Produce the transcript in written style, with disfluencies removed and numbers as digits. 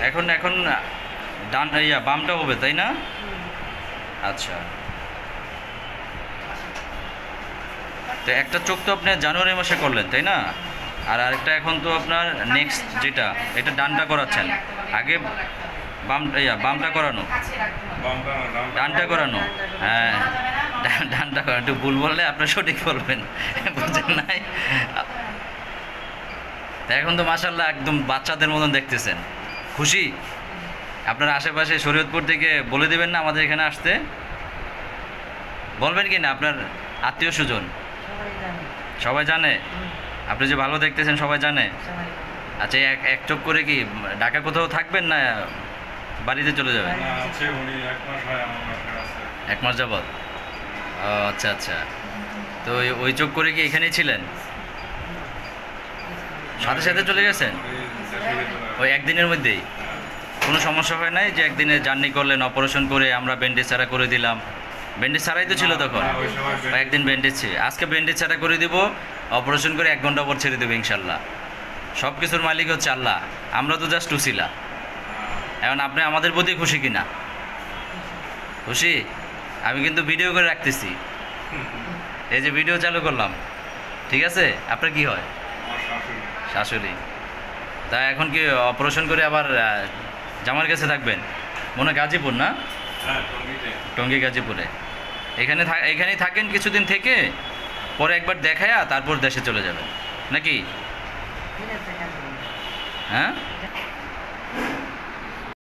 এখন এখন ডান বামটা হবে তাই না? আচ্ছা, তো একটা চোখ তো আপনি জানুয়ারি মাসে করলেন তাই না? আর আরেকটা এখন তো আপনার নেক্সট যেটা, এটা ডানটা করাচ্ছেন। আগে বামটা করানো, ডানটা করানো। হ্যাঁ, ডানটা করানো। একটু ভুল বললে আপনার সঠিক বলবেন, বুঝছেন নাই? তা এখন তো মাশাআল্লাহ একদম বাচ্চাদের মতন দেখতেছেন। খুশি? আপনার আশেপাশে শরীয়তপুর থেকে বলে দেবেন না আমাদের এখানে আসতে? বলবেন কি না? আপনার আত্মীয় স্বজন সবাই জানে আপনি যে ভালো দেখতেছেন, সবাই জানে। আচ্ছা, এক এক চোখ করে কি ঢাকা কোথাও থাকবেন না বাড়িতে চলে যাবেন? এক মাস যাবত? ও আচ্ছা আচ্ছা। তো ওই চোখ করে কি এখানেই ছিলেন? সাথে সাথে চলে গেছেন ওই একদিনের মধ্যেই? কোনো সমস্যা হয় নাই যে একদিনে জার্নি করলেন, অপারেশন করে আমরা ব্যান্ডেজ ছাড়া করে দিলাম? ব্যান্ডেজ ছাড়াই তো ছিল তখন। একদিন ব্যান্ডেজ ছিল, আজকে ব্যান্ডেজ ছাড়া করে দিব, অপারেশন করে 1 ঘন্টা পর ছেড়ে দেবো ইনশাল্লাহ। সব কিছুর মালিক হচ্ছে আল্লাহ, আমরা তো জাস্ট উসিলা। এখন আপনি আমাদের প্রতি খুশি কিনা? খুশি? আমি কিন্তু ভিডিও করে রাখতেছি, এই যে ভিডিও চালু করলাম, ঠিক আছে? আপনার কি হয়? শাশুড়ি। তা এখন কি অপারেশন করে আবার জামার কাছে থাকবেন? মনে হয় গাজীপুর না? টঙ্গী গাজীপুরে। এখানেই থাকেন কিছুদিন থেকে, পরে একবার দেখায়া তারপর দেশে চলে যাবেন নাকি? হ্যাঁ।